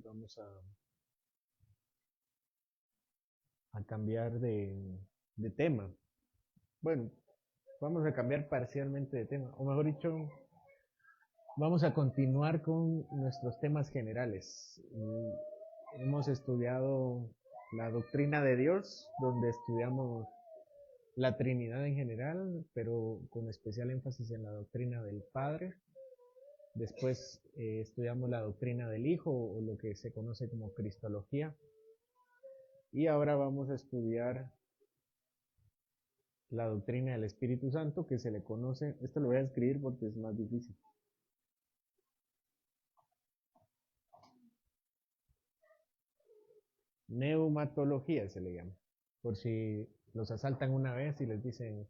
Vamos a cambiar de tema. Bueno, vamos a cambiar parcialmente de tema, o mejor dicho, vamos a continuar con nuestros temas generales. Hemos estudiado la doctrina de Dios, donde estudiamos la Trinidad en general, pero con especial énfasis en la doctrina del Padre. Después estudiamos la doctrina del Hijo, o lo que se conoce como Cristología. Y ahora vamos a estudiar la doctrina del Espíritu Santo, que se le conoce, esto lo voy a escribir porque es más difícil. Neumatología se le llama. Por si los asaltan una vez y les dicen,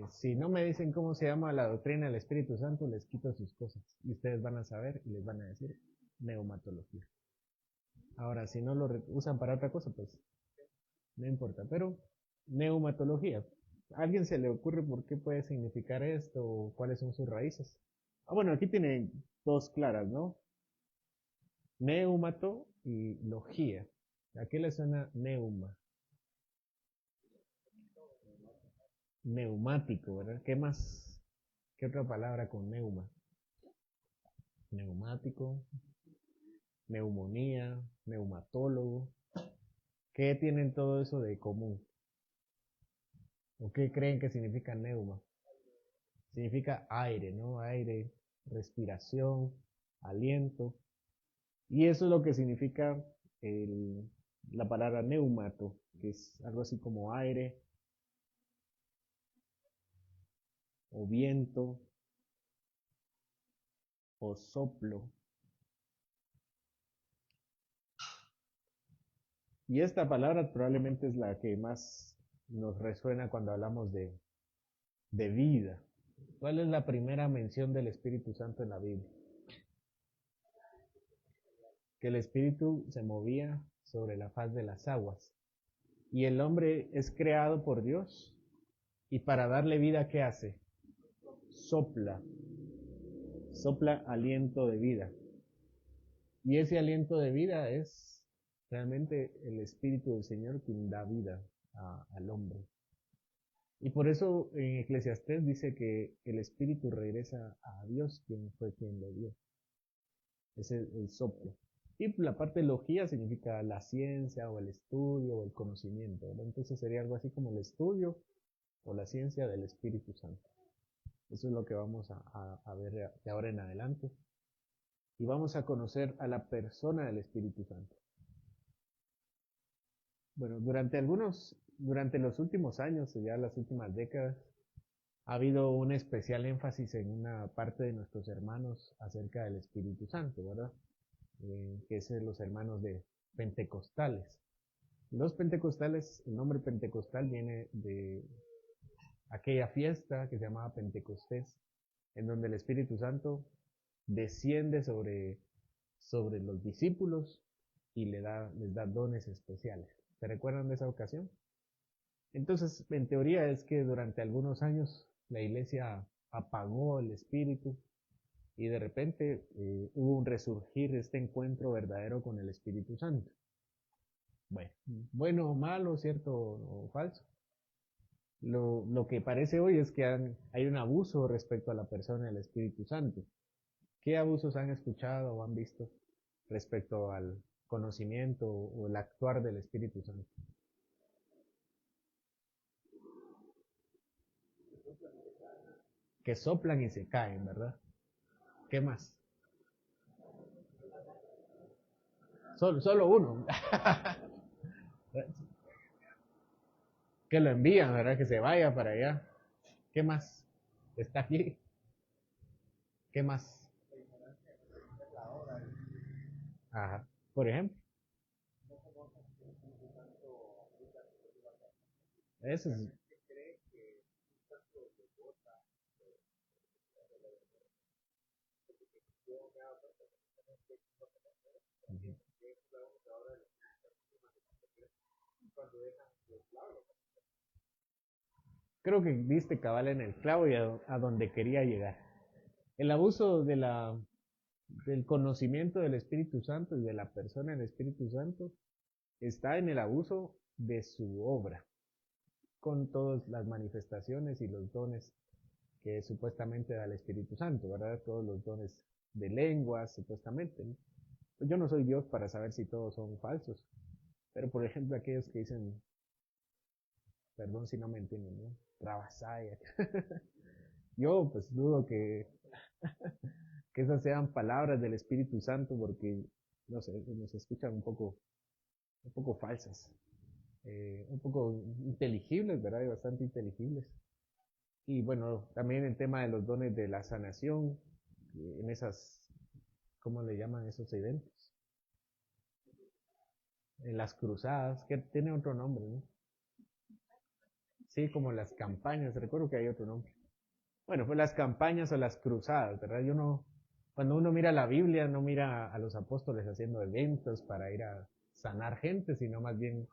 si no me dicen cómo se llama la doctrina del Espíritu Santo, les quito sus cosas. Y ustedes van a saber y les van a decir neumatología. Ahora, si no lo usan para otra cosa, pues no importa. Pero neumatología. ¿A alguien se le ocurre por qué puede significar esto o cuáles son sus raíces? Ah, bueno, aquí tienen dos claras, ¿no? Neumato y logía. ¿A qué le suena neuma? Neumático, ¿verdad? ¿Qué más? ¿Qué otra palabra con neuma? Neumático, neumonía, neumatólogo. ¿Qué tienen todo eso de común? ¿O qué creen que significa neuma? Significa aire, ¿no? Aire, respiración, aliento. Y eso es lo que significa la palabra neumato, que es algo así como aire o viento o soplo. Y esta palabra probablemente es la que más nos resuena cuando hablamos de vida. ¿Cuál es la primera mención del Espíritu Santo en la Biblia? Que el Espíritu se movía sobre la faz de las aguas. Y el hombre es creado por Dios. Y para darle vida, ¿qué hace? Sopla. Sopla aliento de vida. Y ese aliento de vida es realmente el Espíritu del Señor quien da vida al hombre. Y por eso en Eclesiastés dice que el Espíritu regresa a Dios, quien fue quien lo dio. Es el soplo. Y la parte de logía significa la ciencia o el estudio o el conocimiento, ¿verdad? Entonces sería algo así como el estudio o la ciencia del Espíritu Santo. Eso es lo que vamos a ver de ahora en adelante. Y vamos a conocer a la persona del Espíritu Santo. Bueno, durante los últimos años, ya las últimas décadas, ha habido un especial énfasis en una parte de nuestros hermanos acerca del Espíritu Santo, ¿verdad? Que es los hermanos de pentecostales. Los pentecostales, el nombre pentecostal viene de aquella fiesta que se llamaba Pentecostés, en donde el Espíritu Santo desciende sobre los discípulos y les da dones especiales. ¿Se recuerdan de esa ocasión? Entonces, en teoría es que durante algunos años la iglesia apagó el Espíritu y de repente hubo un resurgir de este encuentro verdadero con el Espíritu Santo. Bueno o malo, cierto o falso. Lo que parece hoy es que hay un abuso respecto a la persona del Espíritu Santo. ¿Qué abusos han escuchado o han visto respecto al conocimiento o el actuar del Espíritu Santo? Que soplan y se caen, ¿verdad? ¿Qué más? Solo uno. Que lo envían, ¿verdad? Que se vaya para allá. ¿Qué más? Está aquí. ¿Qué más? Ajá. Por ejemplo. Eso es. Ujú. Creo que diste cabal en el clavo y a donde quería llegar. El abuso del conocimiento del Espíritu Santo y de la persona del Espíritu Santo está en el abuso de su obra, con todas las manifestaciones y los dones que supuestamente da el Espíritu Santo, ¿verdad? Todos los dones de lenguas, supuestamente, ¿no? Pues yo no soy Dios para saber si todos son falsos, pero por ejemplo aquellos que dicen, perdón si no me entienden, ¿no? Trabasaya. Yo pues dudo que esas sean palabras del Espíritu Santo porque, no sé, nos escuchan un poco falsas, un poco inteligibles, ¿verdad? Y bastante inteligibles. Y bueno, también el tema de los dones de la sanación, en esas, ¿cómo le llaman esos eventos? En las cruzadas, que tiene otro nombre, ¿no? Sí, como las campañas, recuerdo que hay otro nombre. Bueno, pues las campañas o las cruzadas, ¿verdad? Yo no, cuando uno mira la Biblia, no mira a los apóstoles haciendo eventos para ir a sanar gente, sino más bien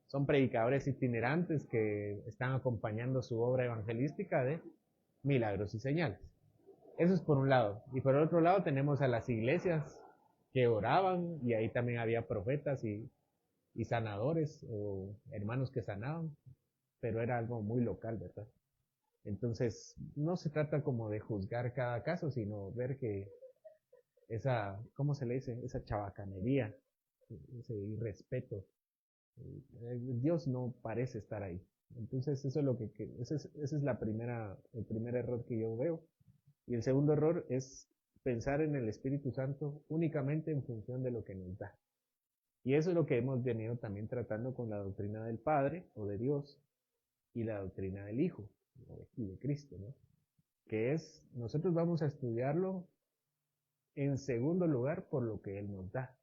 son predicadores itinerantes que están acompañando su obra evangelística de milagros y señales. Eso es por un lado. Y por otro lado tenemos a las iglesias que oraban y ahí también había profetas y sanadores o hermanos que sanaban, pero era algo muy local, ¿verdad? Entonces, no se trata como de juzgar cada caso, sino ver que esa, ¿cómo se le dice? Esa chabacanería, ese irrespeto, Dios no parece estar ahí. Entonces, eso es lo ese es el primer error que yo veo. Y el segundo error es pensar en el Espíritu Santo únicamente en función de lo que nos da. Y eso es lo que hemos venido también tratando con la doctrina del Padre o de Dios y la doctrina del Hijo y de Cristo, ¿no? Que es, nosotros vamos a estudiarlo en segundo lugar por lo que Él nos da,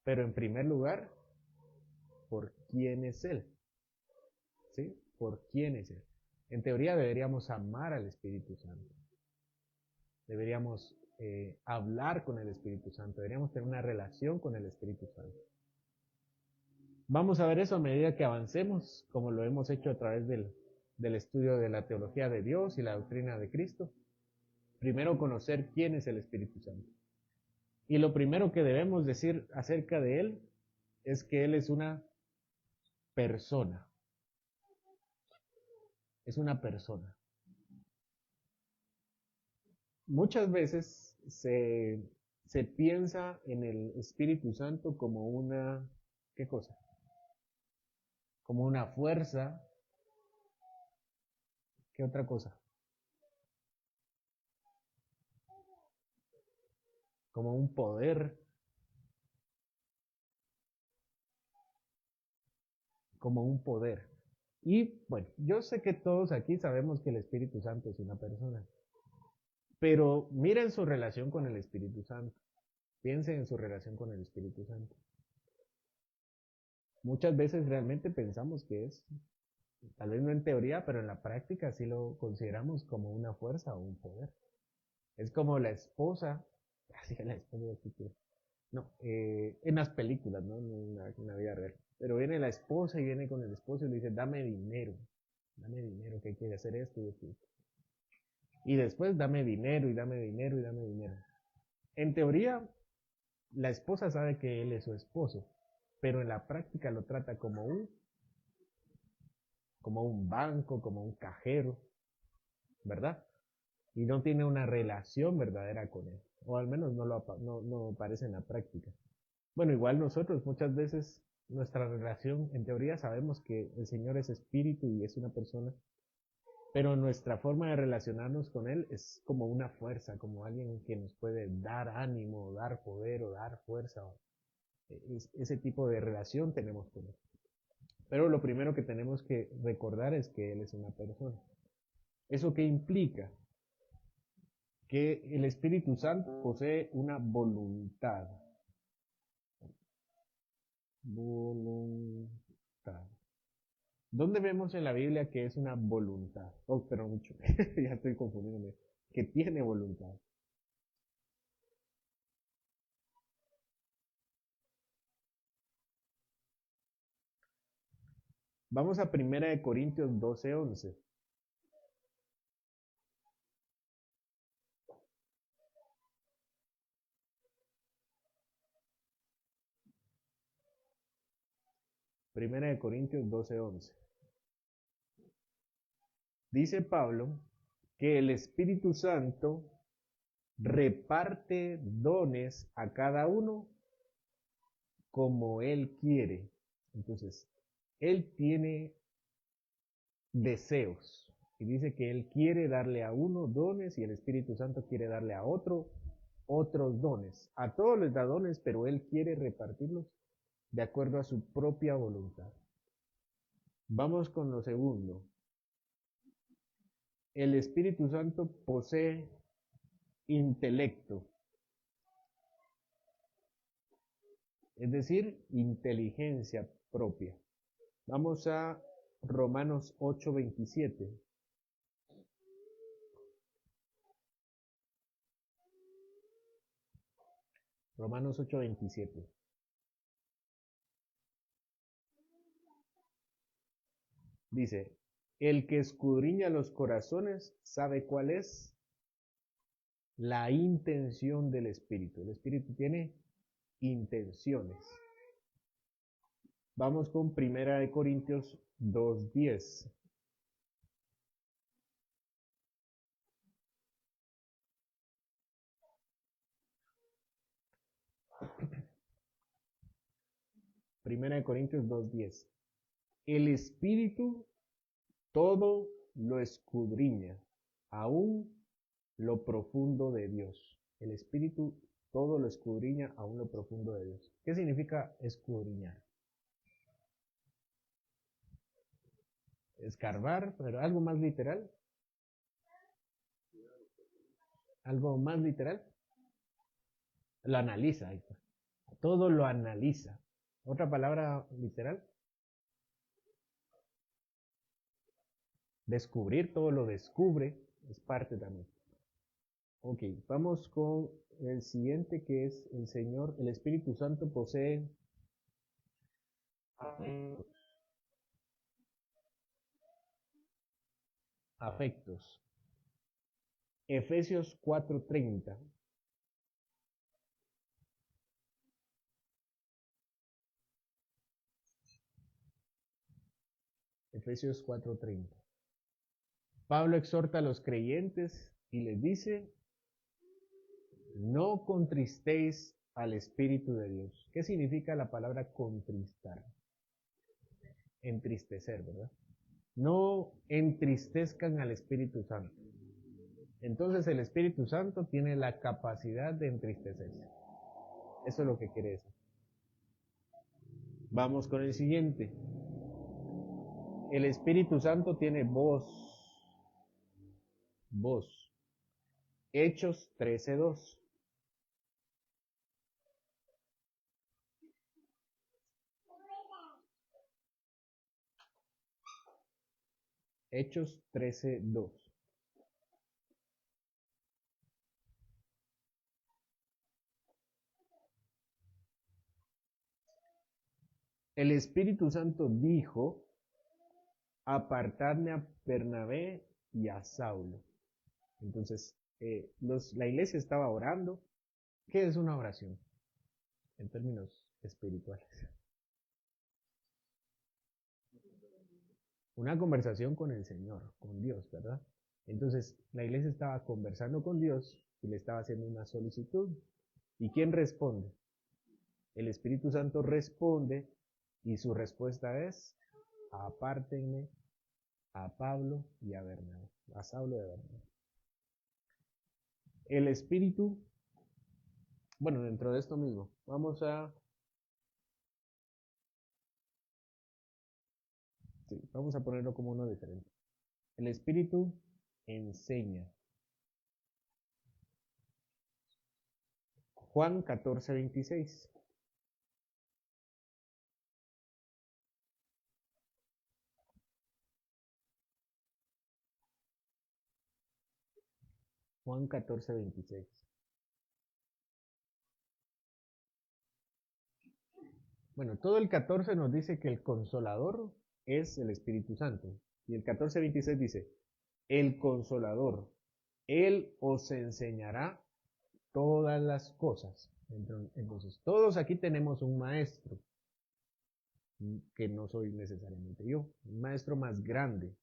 pero en primer lugar por quién es Él, ¿sí? Por quién es Él. En teoría deberíamos amar al Espíritu Santo, deberíamos hablar con el Espíritu Santo, deberíamos tener una relación con el Espíritu Santo. Vamos a ver eso a medida que avancemos, como lo hemos hecho a través del estudio de la teología de Dios y la doctrina de Cristo. Primero conocer quién es el Espíritu Santo. Y lo primero que debemos decir acerca de Él es que Él es una persona. Es una persona. Muchas veces se piensa en el Espíritu Santo como una, ¿qué cosa? Como una fuerza. ¿Qué otra cosa? Como un poder, como un poder. Y bueno, yo sé que todos aquí sabemos que el Espíritu Santo es una persona, pero miren su relación con el Espíritu Santo. Piensen en su relación con el Espíritu Santo. Muchas veces realmente pensamos que es, tal vez no en teoría, pero en la práctica sí lo consideramos como una fuerza o un poder. Es como la esposa, así la esposa, no, en las películas, ¿no? En la vida real. Pero viene la esposa y viene con el esposo y le dice, dame dinero, que quiere hacer esto y esto. Y después dame dinero y dame dinero y dame dinero. En teoría, la esposa sabe que él es su esposo, pero en la práctica lo trata como un banco, como un cajero, ¿verdad? Y no tiene una relación verdadera con él, o al menos no parece en la práctica. Bueno, igual nosotros muchas veces nuestra relación, en teoría sabemos que el Señor es espíritu y es una persona, pero nuestra forma de relacionarnos con Él es como una fuerza, como alguien que nos puede dar ánimo, dar poder o dar fuerza. Ese tipo de relación tenemos con Él. Pero lo primero que tenemos que recordar es que Él es una persona. ¿Eso qué implica? Que el Espíritu Santo posee una voluntad. Voluntad. ¿Dónde vemos en la Biblia que es una voluntad? Oh, pero mucho. Ya estoy confundiéndome. Que tiene voluntad. Vamos a 1 Corintios 12:11. Primera de Corintios 12:11. Dice Pablo que el Espíritu Santo reparte dones a cada uno como Él quiere. Entonces, Él tiene deseos y dice que Él quiere darle a uno dones y el Espíritu Santo quiere darle a otro otros dones. A todos les da dones, pero Él quiere repartirlos de acuerdo a su propia voluntad. Vamos con lo segundo. El Espíritu Santo posee intelecto, es decir, inteligencia propia. Vamos a Romanos 8:27. Romanos 8:27. Dice, el que escudriña los corazones sabe cuál es la intención del Espíritu. El Espíritu tiene intenciones. Vamos con Primera de Corintios 2:10. Primera de Corintios 2:10. El Espíritu todo lo escudriña, aún lo profundo de Dios. El Espíritu todo lo escudriña, aún lo profundo de Dios. ¿Qué significa escudriñar? Escarbar, pero algo más literal. Algo más literal. Lo analiza. Todo lo analiza. Otra palabra literal. Descubrir, todo lo descubre, es parte también. Ok, vamos con el siguiente que es el Señor, el Espíritu Santo posee afectos. Efesios 4:30. Efesios 4:30. Pablo exhorta a los creyentes y les dice, no contristéis al Espíritu de Dios. ¿Qué significa la palabra contristar? Entristecer, ¿verdad? No entristezcan al Espíritu Santo. Entonces el Espíritu Santo tiene la capacidad de entristecerse. Eso es lo que quiere decir. Vamos con el siguiente. El Espíritu Santo tiene voz. Voz. Hechos 13:2. Hechos 13:2. El Espíritu Santo dijo, apartadme a Bernabé y a Saulo. Entonces, la iglesia estaba orando. ¿Qué es una oración? En términos espirituales. Una conversación con el Señor, con Dios, ¿verdad? Entonces, la iglesia estaba conversando con Dios y le estaba haciendo una solicitud. ¿Y quién responde? El Espíritu Santo responde y su respuesta es, apártenme a Pablo y a Bernabé, a Saulo y a Bernabé. El Espíritu, bueno, dentro de esto mismo, vamos a ponerlo como uno diferente. El Espíritu enseña. Juan 14:26. Juan 14:26. Bueno, todo el 14 nos dice que el consolador es el Espíritu Santo. Y el 14:26 dice, el consolador, Él os enseñará todas las cosas. Entonces, todos aquí tenemos un maestro. que no soy necesariamente yo, un maestro más grande.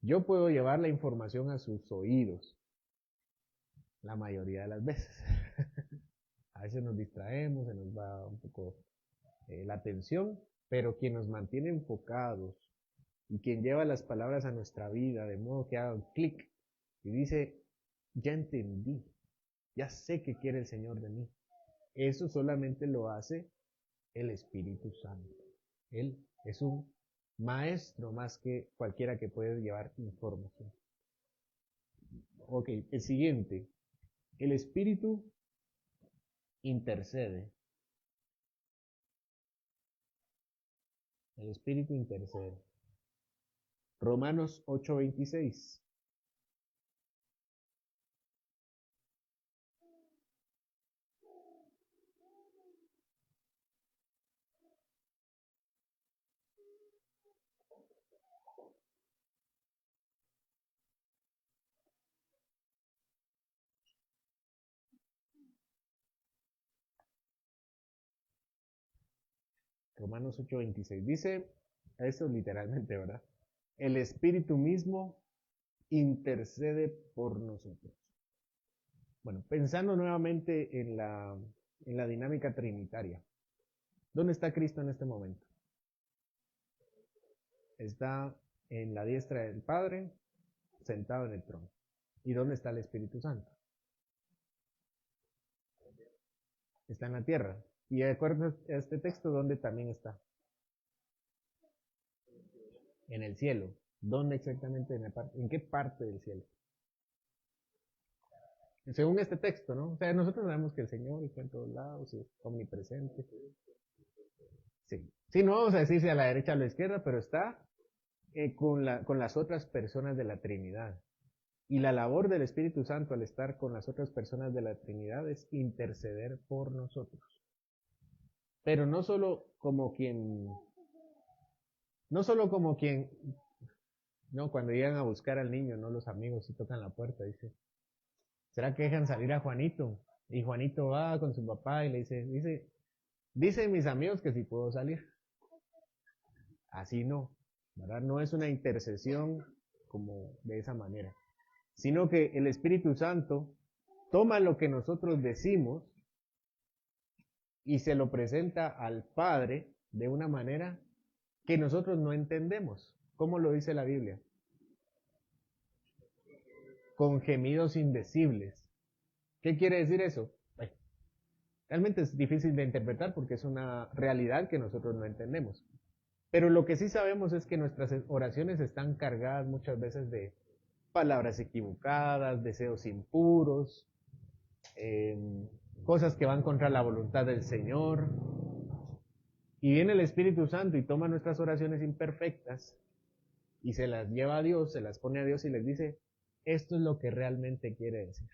Yo puedo llevar la información a sus oídos la mayoría de las veces. A veces nos distraemos, se nos va un poco la atención, pero quien nos mantiene enfocados y quien lleva las palabras a nuestra vida de modo que haga un clic y dice, ya entendí, ya sé qué quiere el Señor de mí. Eso solamente lo hace el Espíritu Santo. Él es un maestro más que cualquiera que puede llevar información. Ok, el siguiente. El Espíritu intercede. El Espíritu intercede. Romanos 8:26. Romanos 8:26. Dice, eso literalmente, ¿verdad? El Espíritu mismo intercede por nosotros. Bueno, pensando nuevamente en la dinámica trinitaria. ¿Dónde está Cristo en este momento? Está en la diestra del Padre, sentado en el trono. ¿Y dónde está el Espíritu Santo? Está en la tierra. Y de acuerdo a este texto, ¿dónde también está? En el cielo. ¿Dónde exactamente? ¿En qué parte del cielo? Según este texto, ¿no? O sea, nosotros sabemos que el Señor está en todos lados, es omnipresente. Sí. Sí, no vamos a decir si a la derecha o a la izquierda, pero está con las otras personas de la Trinidad. Y la labor del Espíritu Santo al estar con las otras personas de la Trinidad es interceder por nosotros. Pero no solo como quien, no solo como quien, no, cuando llegan a buscar al niño, no los amigos y tocan la puerta, dice, ¿será que dejan salir a Juanito? Y Juanito va con su papá y le dicen mis amigos que si puedo salir. Así no, ¿verdad? No es una intercesión como de esa manera, sino que el Espíritu Santo toma lo que nosotros decimos y se lo presenta al Padre de una manera que nosotros no entendemos. ¿Cómo lo dice la Biblia? Con gemidos indecibles. ¿Qué quiere decir eso? Realmente es difícil de interpretar porque es una realidad que nosotros no entendemos. Pero lo que sí sabemos es que nuestras oraciones están cargadas muchas veces de palabras equivocadas, deseos impuros, eh, cosas que van contra la voluntad del Señor. Y viene el Espíritu Santo y toma nuestras oraciones imperfectas y se las lleva a Dios, se las pone a Dios y les dice, esto es lo que realmente quiere decir.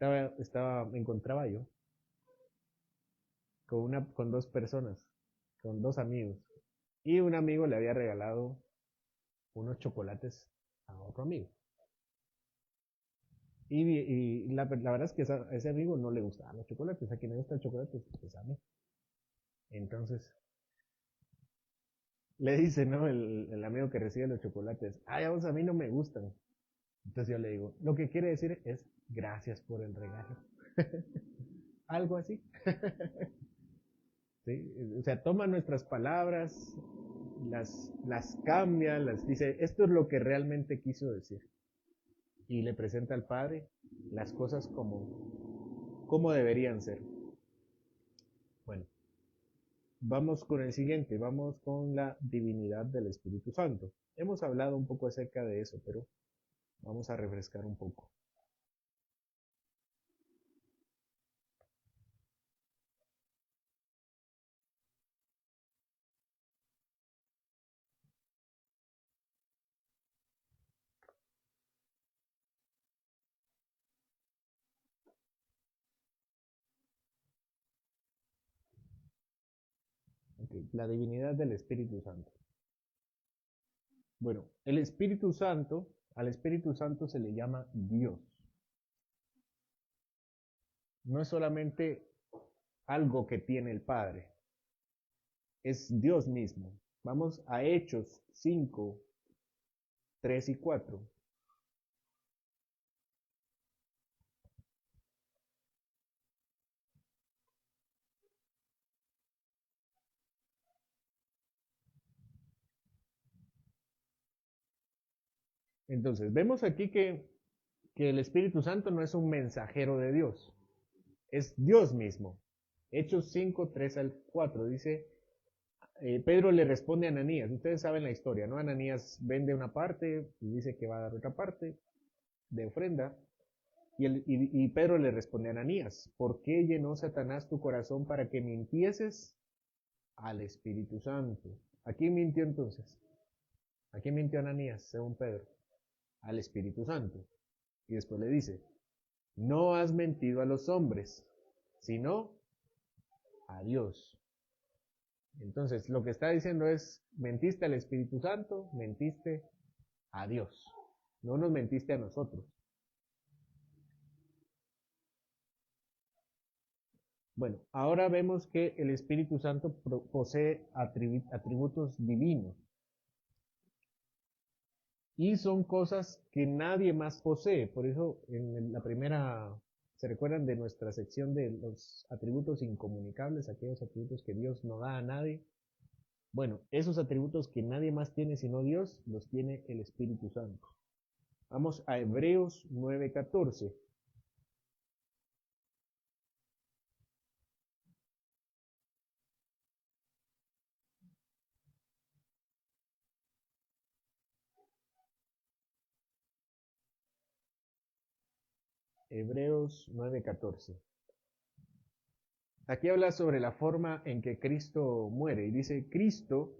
Me encontraba yo con dos personas, con dos amigos. Y un amigo le había regalado unos chocolates a otro amigo. Y la verdad es que a ese amigo no le gustaban los chocolates. A quien le gusta el chocolate, pues a mí. Entonces, le dice, ¿no? El amigo que recibe los chocolates, ay, a mí no me gustan. Entonces yo le digo, lo que quiere decir es gracias por el regalo. Algo así. ¿Sí? O sea, toma nuestras palabras, las cambia, las dice, esto es lo que realmente quiso decir. Y le presenta al Padre las cosas como deberían ser. Bueno, vamos con el siguiente, vamos con la divinidad del Espíritu Santo. Hemos hablado un poco acerca de eso, pero vamos a refrescar un poco. Okay, la divinidad del Espíritu Santo. Bueno, el Espíritu Santo, al Espíritu Santo se le llama Dios. No es solamente algo que tiene el Padre. Es Dios mismo. Vamos a Hechos 5, 3 y 4. Entonces, vemos aquí que el Espíritu Santo no es un mensajero de Dios, es Dios mismo. Hechos 5, 3 al 4 dice, Pedro le responde a Ananías, ustedes saben la historia, ¿no? Ananías vende una parte y dice que va a dar otra parte de ofrenda, y Pedro le responde a Ananías, ¿por qué llenó Satanás tu corazón para que mintieses al Espíritu Santo? ¿A quién mintió entonces? ¿A quién mintió Ananías, según Pedro? Al Espíritu Santo. Y después le dice, no has mentido a los hombres, sino a Dios. Entonces, lo que está diciendo es, mentiste al Espíritu Santo, mentiste a Dios. No nos mentiste a nosotros. Bueno, ahora vemos que el Espíritu Santo posee atributos divinos. Y son cosas que nadie más posee. Por eso en la primera, ¿se recuerdan de nuestra sección de los atributos incomunicables, aquellos atributos que Dios no da a nadie? Bueno, esos atributos que nadie más tiene sino Dios, los tiene el Espíritu Santo. Vamos a Hebreos 9:14. Hebreos 9:14. Aquí habla sobre la forma en que Cristo muere y dice Cristo,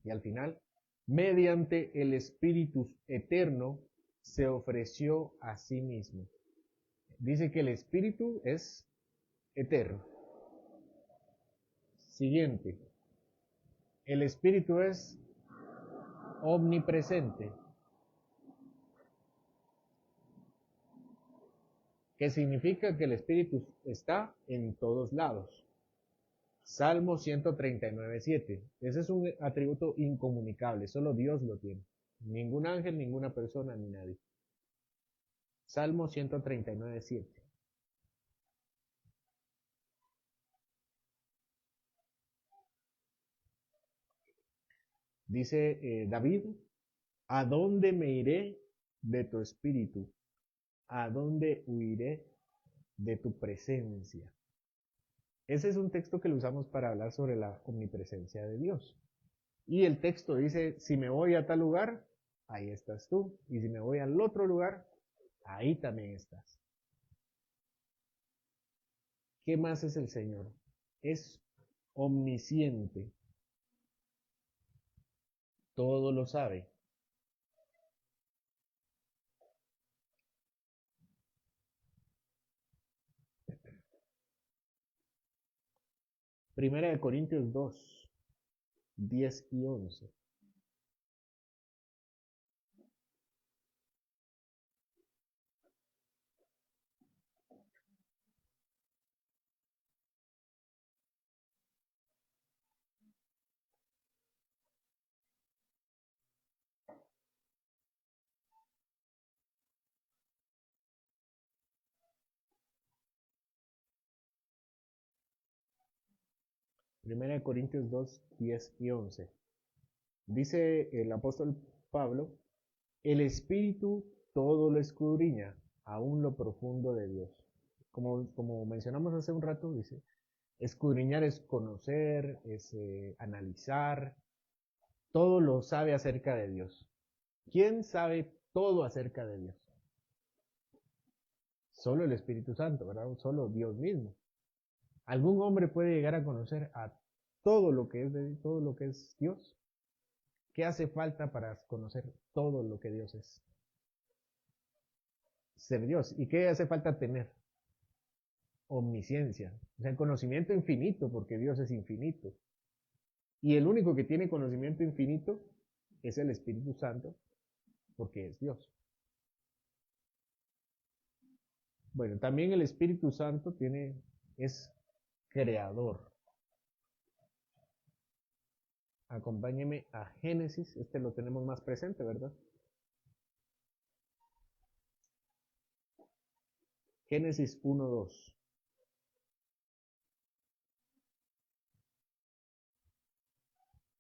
y al final, mediante el Espíritu eterno, se ofreció a sí mismo. Dice que el Espíritu es eterno. Siguiente, el Espíritu es omnipresente. ¿Qué significa? Que el Espíritu está en todos lados. Salmo 139:7. Ese es un atributo incomunicable, solo Dios lo tiene. Ningún ángel, ninguna persona, ni nadie. Salmo 139:7. Dice David, ¿a dónde me iré de tu espíritu? ¿A dónde huiré de tu presencia? Ese es un texto que lo usamos para hablar sobre la omnipresencia de Dios. Y el texto dice, si me voy a tal lugar, ahí estás tú. Y si me voy al otro lugar, ahí también estás. ¿Qué más es el Señor? Es omnisciente. Todo lo sabe. Primera de Corintios 2, 10 y 11. Primera de Corintios 2, 10 y 11. Dice el apóstol Pablo, el Espíritu todo lo escudriña, aún lo profundo de Dios. Como mencionamos hace un rato, dice, escudriñar es conocer, es analizar, todo lo sabe acerca de Dios. ¿Quién sabe todo acerca de Dios? Solo el Espíritu Santo, ¿verdad? Solo Dios mismo. ¿Algún hombre puede llegar a conocer a todo lo que es todo lo que es Dios? ¿Qué hace falta para conocer todo lo que Dios es? Ser Dios. ¿Y qué hace falta tener? Omnisciencia. O sea, conocimiento infinito, porque Dios es infinito. Y el único que tiene conocimiento infinito es el Espíritu Santo, porque es Dios. Bueno, también el Espíritu Santo es creador. Acompáñeme a Génesis, este lo tenemos más presente, ¿verdad? Génesis 1:2.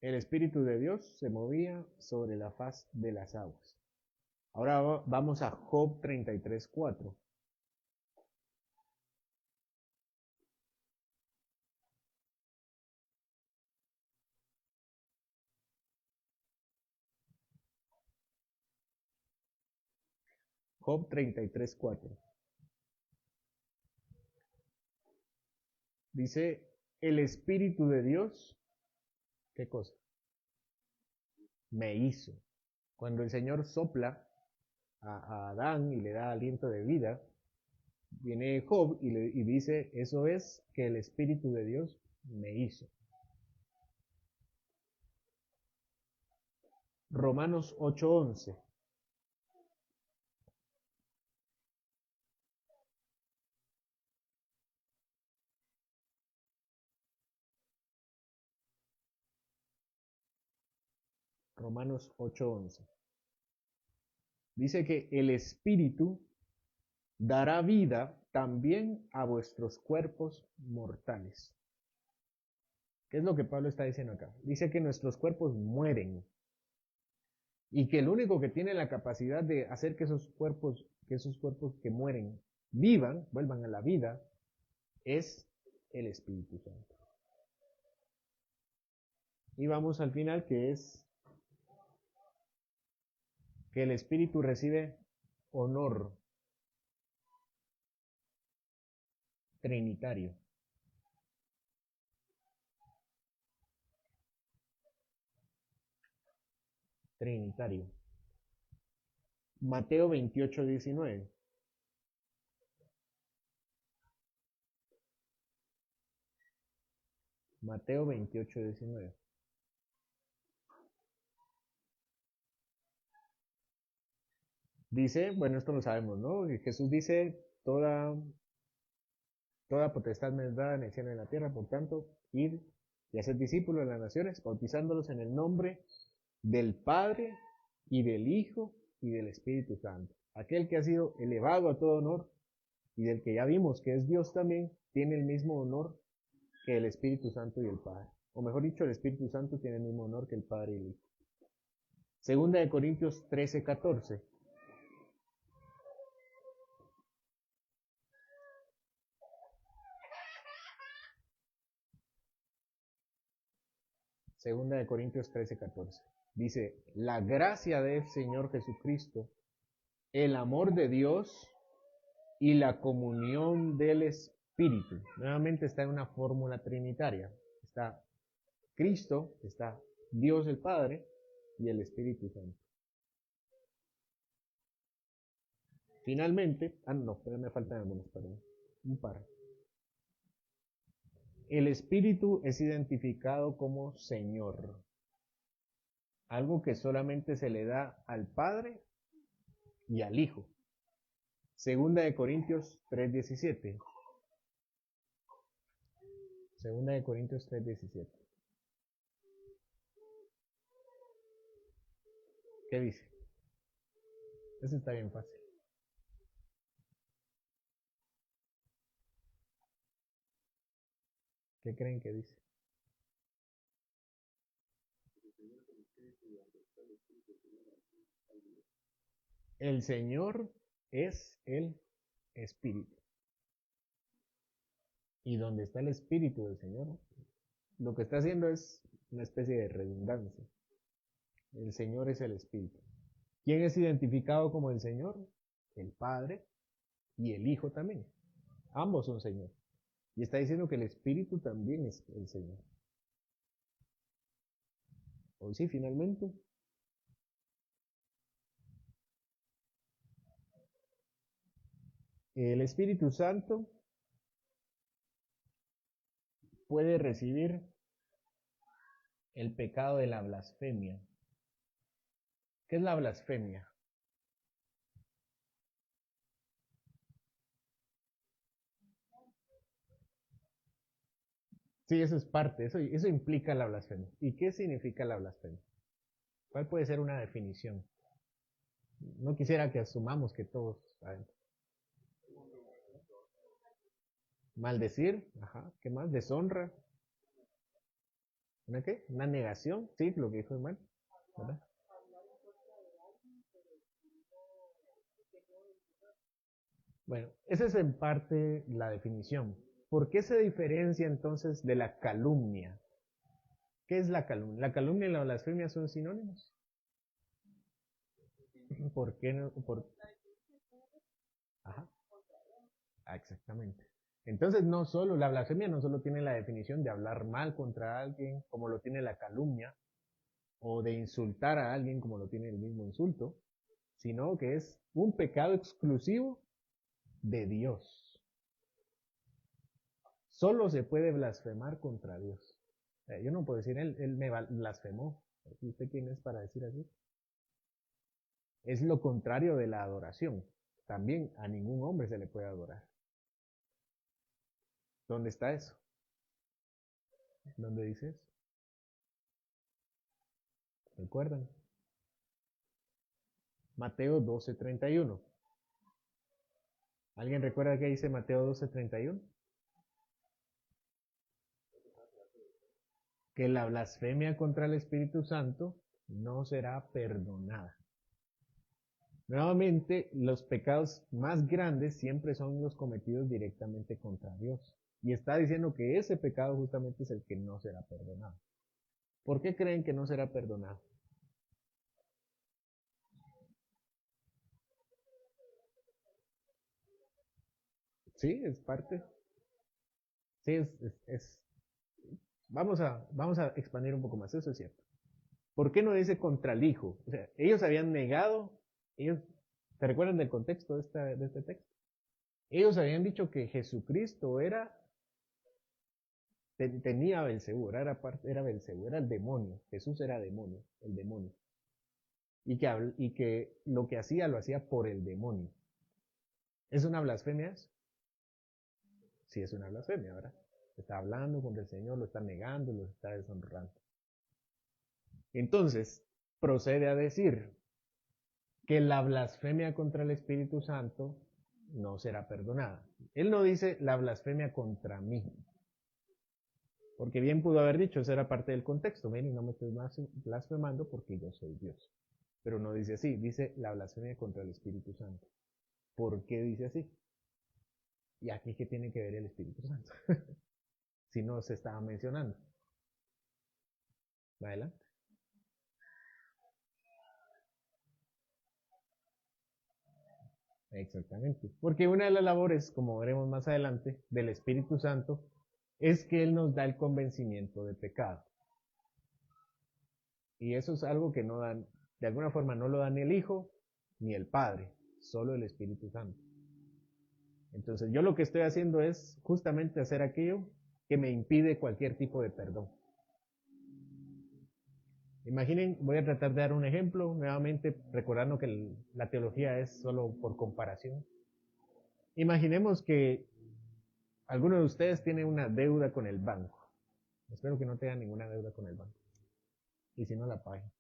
El Espíritu de Dios se movía sobre la faz de las aguas. Ahora vamos a Job 33:4. Job 33:4. Dice, el Espíritu de Dios, ¿qué cosa? Me hizo. Cuando el Señor sopla a Adán y le da aliento de vida, viene Job y dice, eso es que el Espíritu de Dios me hizo. Romanos 8:11. Romanos 8:11. Dice que el Espíritu dará vida también a vuestros cuerpos mortales. ¿Qué es lo que Pablo está diciendo acá? Dice que nuestros cuerpos mueren y que el único que tiene la capacidad de hacer que esos cuerpos que mueren vivan, vuelvan a la vida, es el Espíritu Santo. Y vamos al final, que es que el Espíritu recibe honor trinitario. Trinitario. Mateo 28:19. Mateo 28:19. Dice, bueno, esto lo sabemos, ¿no? Jesús dice, toda potestad me es dada en el cielo y en la tierra, por tanto, ir y hacer discípulos de las naciones, bautizándolos en el nombre del Padre y del Hijo y del Espíritu Santo. Aquel que ha sido elevado a todo honor y del que ya vimos que es Dios también, tiene el mismo honor que el Espíritu Santo y el Padre. O mejor dicho, el Espíritu Santo tiene el mismo honor que el Padre y el Hijo. Segunda de Corintios 13:14. Segunda de Corintios 13:14. Dice, la gracia del Señor Jesucristo, el amor de Dios y la comunión del Espíritu. Nuevamente está en una fórmula trinitaria. Está Cristo, está Dios el Padre y el Espíritu Santo. Finalmente, no, pero me faltan algunos, perdón. Un par. El Espíritu es identificado como Señor. Algo que solamente se le da al Padre y al Hijo. Segunda de Corintios 3:17. Segunda de Corintios 3:17. ¿Qué dice? Eso está bien fácil. ¿Qué creen que dice? El Señor es el Espíritu. Y donde está el Espíritu del Señor, lo que está haciendo es una especie de redundancia. El Señor es el Espíritu. ¿Quién es identificado como el Señor? El Padre y el Hijo también. Ambos son Señor. Y está diciendo que el Espíritu también es el Señor. Hoy sí, finalmente. El Espíritu Santo puede recibir el pecado de la blasfemia. ¿Qué es la blasfemia? Sí, eso es parte, eso implica la blasfemia. ¿Y qué significa la blasfemia? ¿Cuál puede ser una definición? No quisiera que asumamos que todos saben. Maldecir, ajá, ¿qué más? Deshonra, ¿una qué? Una negación, sí, lo que dijo el mal, ¿verdad? Bueno, esa es en parte la definición. ¿Por qué se diferencia entonces de la calumnia? ¿Qué es la calumnia? ¿La calumnia y la blasfemia son sinónimos? ¿Por qué no? Ajá, exactamente. Entonces, no solo, la blasfemia no solo tiene la definición de hablar mal contra alguien, como lo tiene la calumnia, o de insultar a alguien, como lo tiene el mismo insulto, sino que es un pecado exclusivo de Dios. Solo se puede blasfemar contra Dios. Yo no puedo decir, él me blasfemó. ¿Y usted quién es para decir así? Es lo contrario de la adoración. También a ningún hombre se le puede adorar. ¿Dónde está eso? ¿Dónde dice eso? ¿Recuerdan? Mateo 12:31. ¿Alguien recuerda qué dice Mateo 12:31? Que la blasfemia contra el Espíritu Santo no será perdonada. Nuevamente, los pecados más grandes siempre son los cometidos directamente contra Dios. Y está diciendo que ese pecado justamente es el que no será perdonado. ¿Por qué creen que no será perdonado? Sí, es parte. Sí, vamos a expandir un poco más, eso es cierto. ¿Por qué no dice contra el Hijo? O sea, ellos habían negado, ellos, ¿se recuerdan del contexto de este texto? Ellos habían dicho que Jesucristo tenía Belcebú, era Belcebú, era el demonio. Jesús era demonio, el demonio. Y que lo que hacía lo hacía por el demonio. ¿Es una blasfemia eso? Sí, es una blasfemia, ¿verdad? Está hablando contra el Señor, lo está negando, lo está deshonrando. Entonces, procede a decir que la blasfemia contra el Espíritu Santo no será perdonada. Él no dice la blasfemia contra mí, porque bien pudo haber dicho, eso era parte del contexto, ven y no me estoy blasfemando porque yo soy Dios. Pero no dice así, dice la blasfemia contra el Espíritu Santo. ¿Por qué dice así? ¿Y aquí qué tiene que ver el Espíritu Santo? Si no se estaba mencionando. Adelante. Exactamente. Porque una de las labores, como veremos más adelante, del Espíritu Santo es que Él nos da el convencimiento de pecado. Y eso es algo que no dan, de alguna forma no lo da ni el Hijo ni el Padre, solo el Espíritu Santo. Entonces yo lo que estoy haciendo es justamente hacer aquello que me impide cualquier tipo de perdón. Imaginen, voy a tratar de dar un ejemplo, nuevamente recordando que la teología es solo por comparación. Imaginemos que alguno de ustedes tiene una deuda con el banco. Espero que no tengan ninguna deuda con el banco. Y si no, la paguen.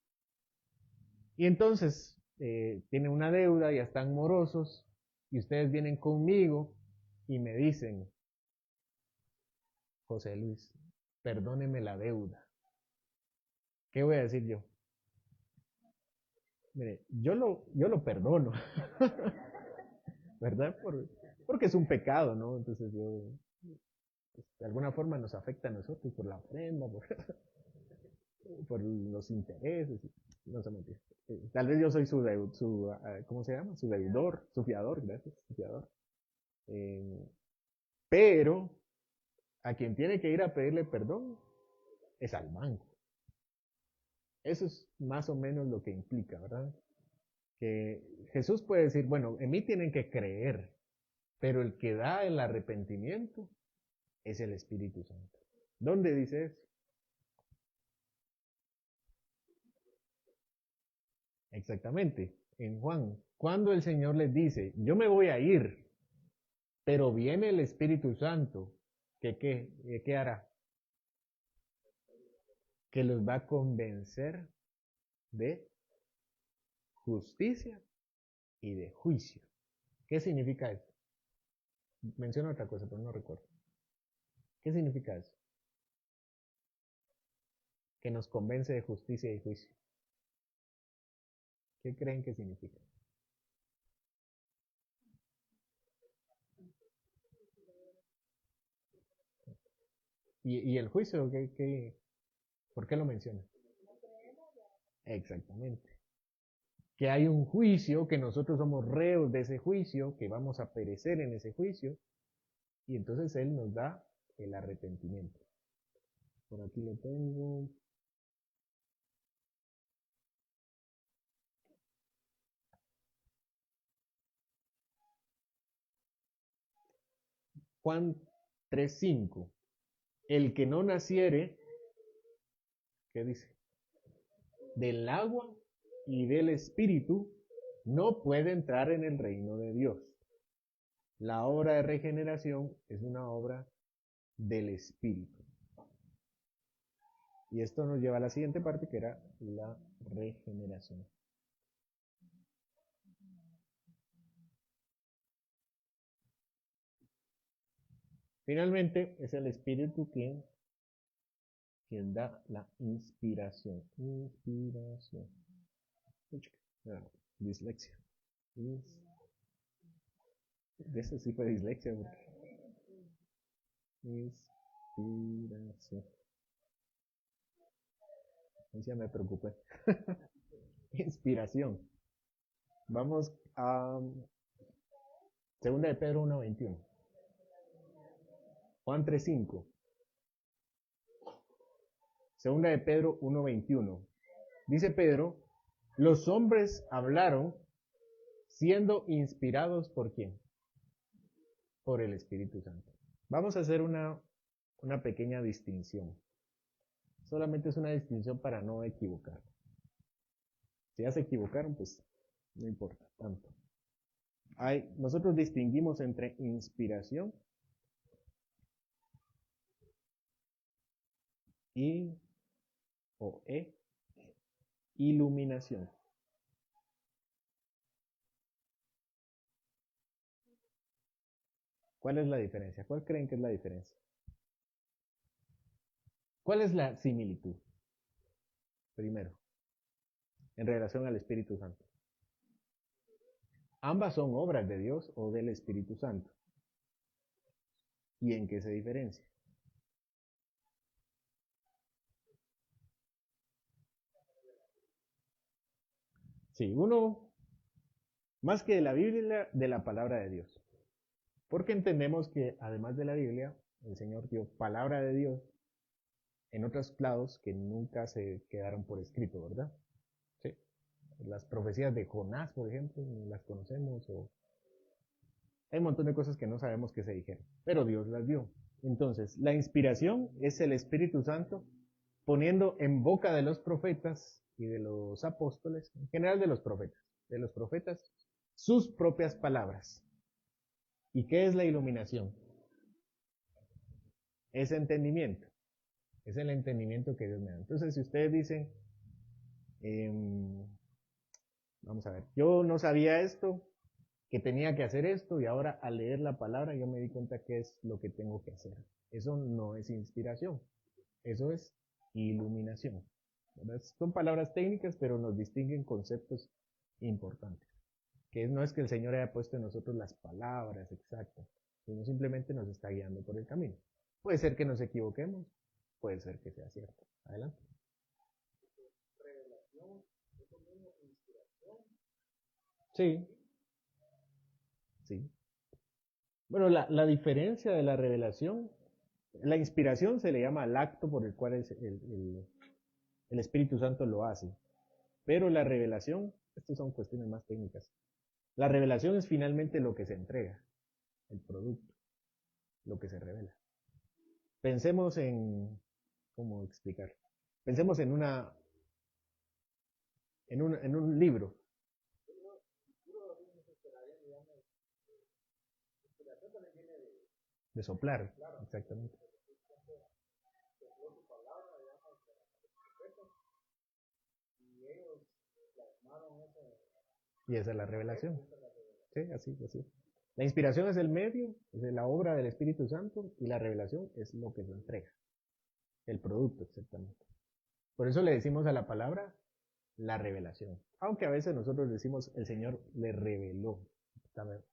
Y entonces, tienen una deuda, ya están morosos, y ustedes vienen conmigo y me dicen, José Luis, perdóneme la deuda. ¿Qué voy a decir yo? Mire, yo lo perdono, ¿verdad? Porque es un pecado, ¿no? Entonces yo, pues, de alguna forma nos afecta a nosotros por la ofrenda, por los intereses, no se mentira. Tal vez yo soy ¿cómo se llama? Su deudor, su fiador, gracias, su fiador. Eh, pero a quien tiene que ir a pedirle perdón es al banco. Eso es más o menos lo que implica, ¿verdad? Que Jesús puede decir, bueno, en mí tienen que creer, pero el que da el arrepentimiento es el Espíritu Santo. ¿Dónde dice eso? Exactamente, en Juan. Cuando el Señor les dice, yo me voy a ir, pero viene el Espíritu Santo, ¿qué hará? que los va a convencer de justicia y de juicio. ¿Qué significa eso? Menciona otra cosa, pero no recuerdo. ¿Qué significa eso? Que nos convence de justicia y juicio. ¿Qué creen que significa? ¿Y el juicio? ¿Por qué lo menciona? Exactamente. Que hay un juicio, que nosotros somos reos de ese juicio, que vamos a perecer en ese juicio, y entonces Él nos da el arrepentimiento. Por aquí lo tengo. Juan 3:5. El que no naciere, ¿qué dice? Del agua y del espíritu, no puede entrar en el reino de Dios. La obra de regeneración es una obra del espíritu. Y esto nos lleva a la siguiente parte, que era la regeneración. Finalmente, es el espíritu quien da la inspiración. Inspiración. Dislexia. De eso sí fue dislexia. Inspiración. Ya me preocupé. Inspiración. Vamos a Segunda de Pedro 1:21. Juan 3:5. Segunda de Pedro 1:21. Dice Pedro, los hombres hablaron siendo inspirados por quién? Por el Espíritu Santo. Vamos a hacer una pequeña distinción. Solamente es una distinción para no equivocar. Si ya se equivocaron, pues no importa tanto. Nosotros distinguimos entre inspiración y iluminación. ¿Cuál es la diferencia? ¿Cuál creen que es la diferencia? ¿Cuál es la similitud? Primero, en relación al Espíritu Santo. Ambas son obras de Dios o del Espíritu Santo. ¿Y en qué se diferencia? Sí, uno, más que de la Biblia, de la palabra de Dios. Porque entendemos que además de la Biblia, el Señor dio palabra de Dios en otros lados que nunca se quedaron por escrito, ¿verdad? Sí. Las profecías de Jonás, por ejemplo, las conocemos, o hay un montón de cosas que no sabemos que se dijeron, pero Dios las dio. Entonces, la inspiración es el Espíritu Santo poniendo en boca de los profetas y de los apóstoles, en general de los profetas, sus propias palabras. ¿Y qué es la iluminación? Es entendimiento. Es el entendimiento que Dios me da. Entonces, si ustedes dicen, vamos a ver, yo no sabía esto, que tenía que hacer esto, y ahora al leer la palabra yo me di cuenta que es lo que tengo que hacer. Eso no es inspiración, eso es iluminación. ¿Verdad? Son palabras técnicas, pero nos distinguen conceptos importantes. Que no es que el Señor haya puesto en nosotros las palabras exactas, sino simplemente nos está guiando por el camino. Puede ser que nos equivoquemos, puede ser que sea cierto. Adelante. Sí, sí. Bueno, la diferencia de la revelación, la inspiración se le llama al acto por el cual el Espíritu Santo lo hace. Pero la revelación, estas son cuestiones más técnicas. La revelación es finalmente lo que se entrega, el producto, lo que se revela. Pensemos ¿cómo explicar? Pensemos en un libro. De soplar, exactamente. Y esa es la revelación. Sí, así, así. La inspiración es el medio, es la obra del Espíritu Santo, y la revelación es lo que se entrega, el producto exactamente. Por eso le decimos a la palabra la revelación. Aunque a veces nosotros decimos el Señor le reveló,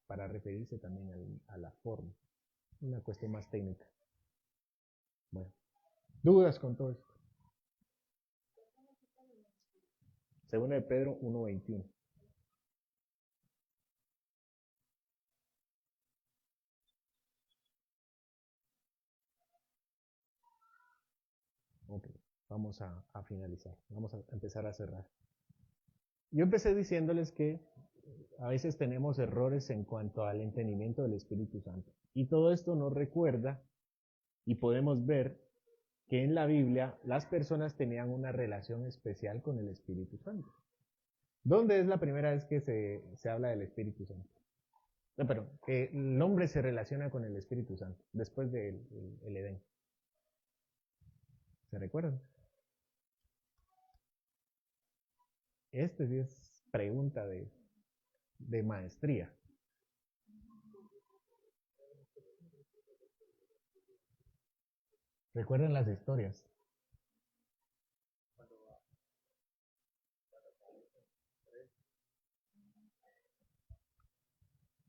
para referirse también a la forma. Una cuestión más técnica. Bueno, dudas con todo esto. Segunda de Pedro 1:21. Ok, vamos a finalizar. Vamos a empezar a cerrar. Yo empecé diciéndoles que a veces tenemos errores en cuanto al entendimiento del Espíritu Santo. Y todo esto nos recuerda y podemos ver que en la Biblia las personas tenían una relación especial con el Espíritu Santo. ¿Dónde es la primera vez que se habla del Espíritu Santo? No, pero que el hombre se relaciona con el Espíritu Santo después del Edén. ¿Se recuerdan? Este sí es pregunta de maestría. ¿Recuerdan las historias?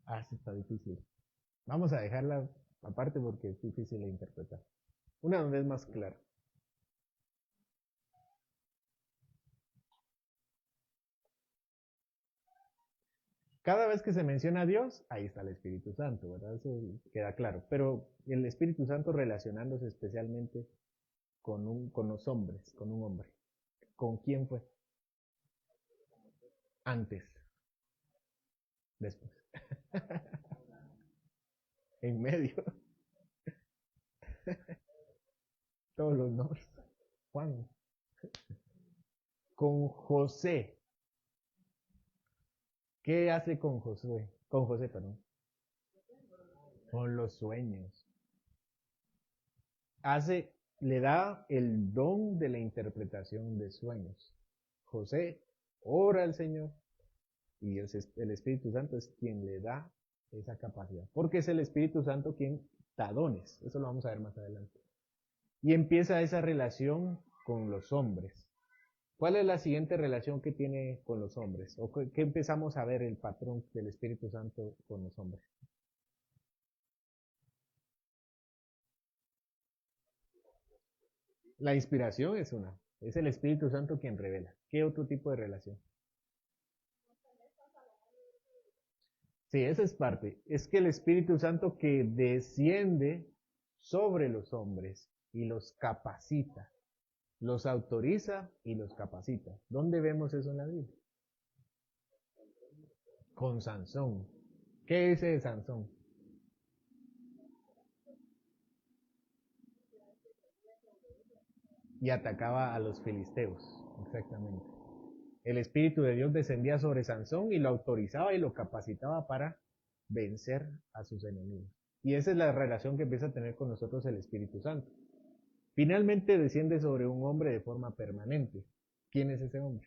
Ah, sí, está difícil. Vamos a dejarla aparte porque es difícil de interpretar. Una donde es más clara. Cada vez que se menciona a Dios, ahí está el Espíritu Santo, ¿verdad? Eso queda claro. Pero el Espíritu Santo relacionándose especialmente con los hombres, con un hombre. ¿Con quién fue? Antes, después. En medio, todos los nombres. Juan. Con José. ¿Qué hace con Josué? Con José, perdón. Con los sueños. Le da el don de la interpretación de sueños. José ora al Señor y el Espíritu Santo es quien le da esa capacidad. Porque es el Espíritu Santo quien da dones. Eso lo vamos a ver más adelante. Y empieza esa relación con los hombres. ¿Cuál es la siguiente relación que tiene con los hombres? ¿O qué empezamos a ver el patrón del Espíritu Santo con los hombres? La inspiración es una. Es el Espíritu Santo quien revela. ¿Qué otro tipo de relación? Sí, esa es parte. Es que el Espíritu Santo que desciende sobre los hombres y los capacita, los autoriza y los capacita. ¿Dónde vemos eso en la Biblia? Con Sansón. ¿Qué dice de Sansón? Y atacaba a los filisteos. Exactamente. El Espíritu de Dios descendía sobre Sansón y lo autorizaba y lo capacitaba para vencer a sus enemigos. Y esa es la relación que empieza a tener con nosotros el Espíritu Santo. Finalmente desciende sobre un hombre de forma permanente. ¿Quién es ese hombre?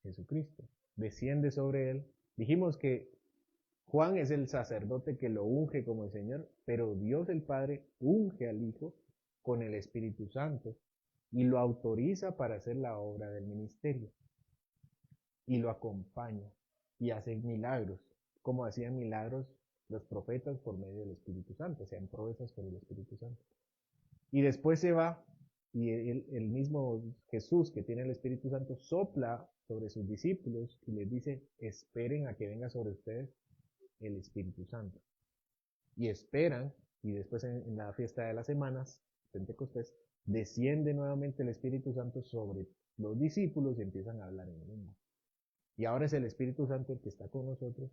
Jesucristo. Desciende sobre él. Dijimos que Juan es el sacerdote que lo unge como el Señor, pero Dios el Padre unge al Hijo con el Espíritu Santo y lo autoriza para hacer la obra del ministerio. Y lo acompaña y hace milagros, como hacían milagros los profetas por medio del Espíritu Santo, sean proezas por el Espíritu Santo. Y después se va y el mismo Jesús que tiene el Espíritu Santo sopla sobre sus discípulos y les dice, esperen a que venga sobre ustedes el Espíritu Santo. Y esperan, y después en la fiesta de las semanas, Pentecostés, desciende nuevamente el Espíritu Santo sobre los discípulos y empiezan a hablar en lengua. Y ahora es el Espíritu Santo el que está con nosotros,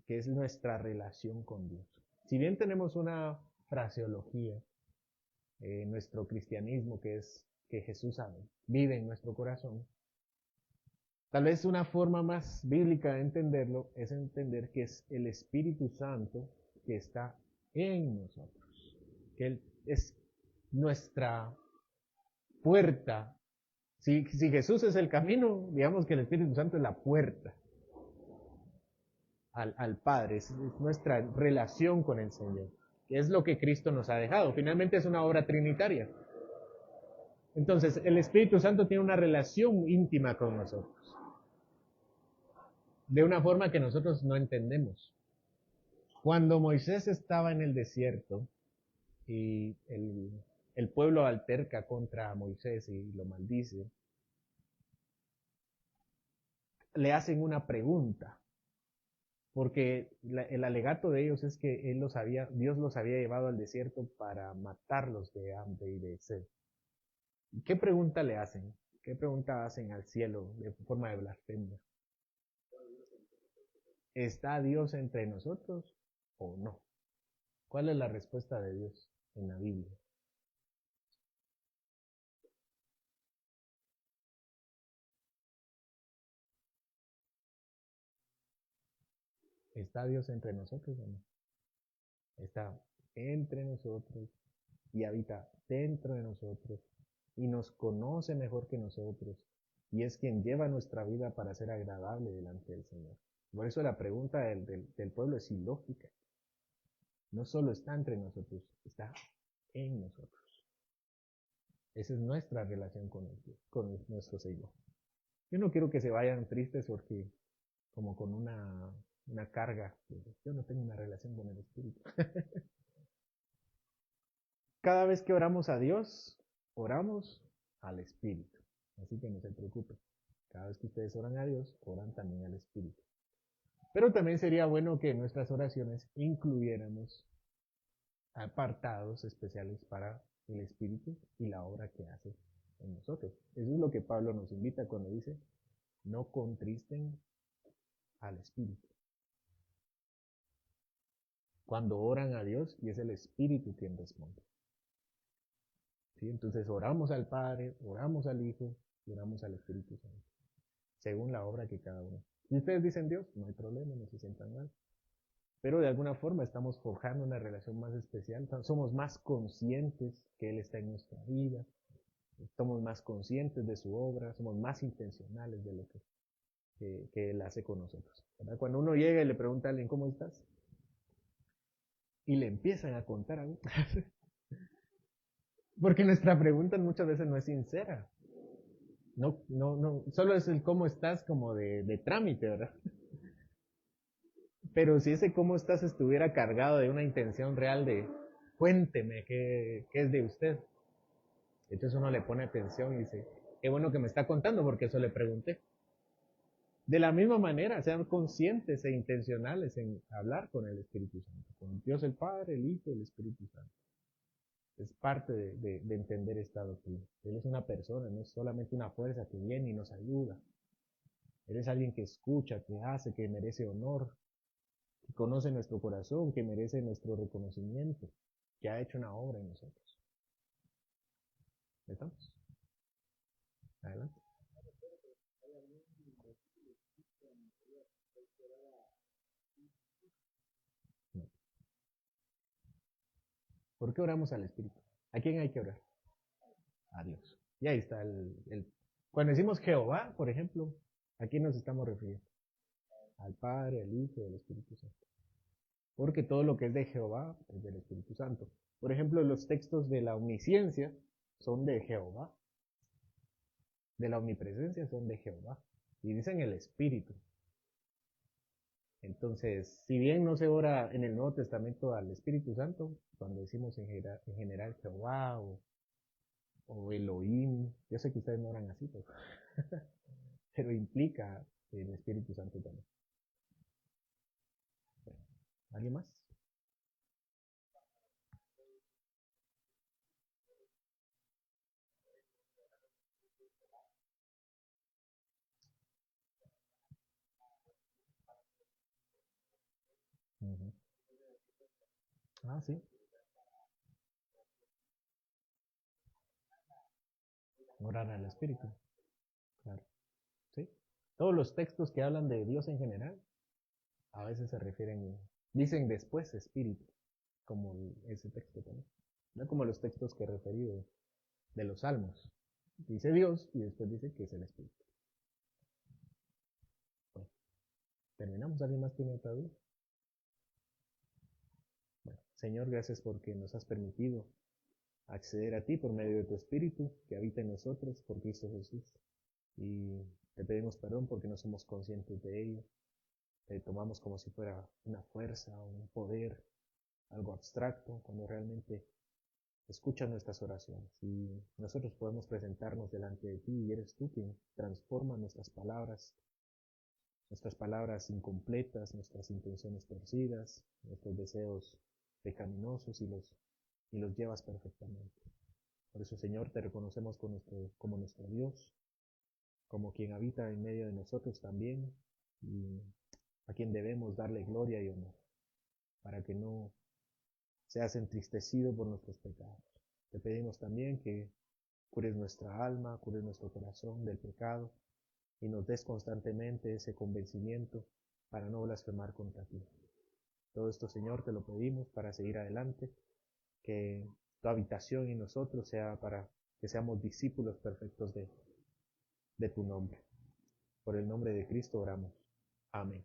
que es nuestra relación con Dios. Si bien tenemos una fraseología, nuestro cristianismo, que es que Jesús vive en nuestro corazón, tal vez una forma más bíblica de entenderlo es entender que es el Espíritu Santo que está en nosotros, que Él es nuestra puerta Si Jesús es el camino, digamos que el Espíritu Santo es la puerta al Padre, es nuestra relación con el Señor, que es lo que Cristo nos ha dejado. Finalmente es una obra trinitaria. Entonces, el Espíritu Santo tiene una relación íntima con nosotros, de una forma que nosotros no entendemos. Cuando Moisés estaba en el desierto y el pueblo alterca contra Moisés y lo maldice, le hacen una pregunta, porque el alegato de ellos es que Dios los había llevado al desierto para matarlos de hambre y de sed. ¿Qué pregunta le hacen? ¿Qué pregunta hacen al cielo de forma de blasfemia? ¿Está Dios entre nosotros o no? ¿Cuál es la respuesta de Dios en la Biblia? ¿Está Dios entre nosotros o no? Está entre nosotros y habita dentro de nosotros y nos conoce mejor que nosotros y es quien lleva nuestra vida para ser agradable delante del Señor. Por eso la pregunta del pueblo es ilógica. No solo está entre nosotros, está en nosotros. Esa es nuestra relación con nuestro Señor. Yo no quiero que se vayan tristes porque como con una carga. Yo no tengo una relación con el Espíritu. Cada vez que oramos a Dios, oramos al Espíritu. Así que no se preocupen. Cada vez que ustedes oran a Dios, oran también al Espíritu. Pero también sería bueno que en nuestras oraciones incluyéramos apartados especiales para el Espíritu y la obra que hace en nosotros. Eso es lo que Pablo nos invita cuando dice, no contristen al Espíritu. Cuando oran a Dios y es el Espíritu quien responde. ¿Sí? Entonces oramos al Padre, oramos al Hijo y oramos al Espíritu Santo, según la obra que cada uno. Si ustedes dicen Dios, no hay problema, no se sientan mal. Pero de alguna forma estamos forjando una relación más especial, somos más conscientes que Él está en nuestra vida, somos más conscientes de su obra, somos más intencionales de lo que Él hace con nosotros. ¿Verdad? Cuando uno llega y le pregunta a alguien, ¿cómo estás? Y le empiezan a contar algo. Porque nuestra pregunta muchas veces no es sincera. No, solo es el cómo estás como de trámite, ¿verdad? Pero si ese cómo estás estuviera cargado de una intención real de cuénteme qué es de usted, entonces uno le pone atención y dice, qué bueno que me está contando porque eso le pregunté. De la misma manera, sean conscientes e intencionales en hablar con el Espíritu Santo, con Dios el Padre, el Hijo y el Espíritu Santo. Es parte de entender esta doctrina. Él es una persona, no es solamente una fuerza que viene y nos ayuda. Él es alguien que escucha, que hace, que merece honor, que conoce nuestro corazón, que merece nuestro reconocimiento, que ha hecho una obra en nosotros. ¿Estamos? Adelante. No. ¿Por qué oramos al Espíritu? ¿A quién hay que orar? A Dios. Y ahí está Cuando decimos Jehová, por ejemplo, ¿a quién nos estamos refiriendo? Al Padre, al Hijo y al Espíritu Santo. Porque todo lo que es de Jehová es del Espíritu Santo. Por ejemplo, los textos de la omnisciencia son de Jehová, de la omnipresencia son de Jehová, y dicen el Espíritu. Entonces, si bien no se ora en el Nuevo Testamento al Espíritu Santo, cuando decimos en general Jehová o Elohim, yo sé que ustedes no oran así, pero implica el Espíritu Santo también. ¿Alguien más? Ujú. Ah, sí, orar al Espíritu, claro. ¿Sí? Todos los textos que hablan de Dios en general, a veces se refieren, dicen después Espíritu, como ese texto también. No como los textos que he referido de los salmos. Dice Dios y después dice que es el Espíritu. Bueno, terminamos. ¿Alguien más tiene otra duda? Bueno, Señor, gracias porque nos has permitido acceder a ti por medio de tu Espíritu que habita en nosotros por Cristo Jesús. Y te pedimos perdón porque no somos conscientes de ello. Te tomamos como si fuera una fuerza, un poder, algo abstracto, cuando realmente escuchas nuestras oraciones. Y nosotros podemos presentarnos delante de ti y eres tú quien transforma nuestras palabras incompletas, nuestras intenciones torcidas, nuestros deseos pecaminosos y los llevas perfectamente. Por eso, Señor, te reconocemos como nuestro Dios, como quien habita en medio de nosotros también, y a quien debemos darle gloria y honor, para que no seas entristecido por nuestros pecados. Te pedimos también que cures nuestra alma, cures nuestro corazón del pecado, y nos des constantemente ese convencimiento para no blasfemar contra ti. Todo esto, Señor, te lo pedimos para seguir adelante, que tu habitación en nosotros sea para que seamos discípulos perfectos de tu nombre. Por el nombre de Cristo oramos. Amén.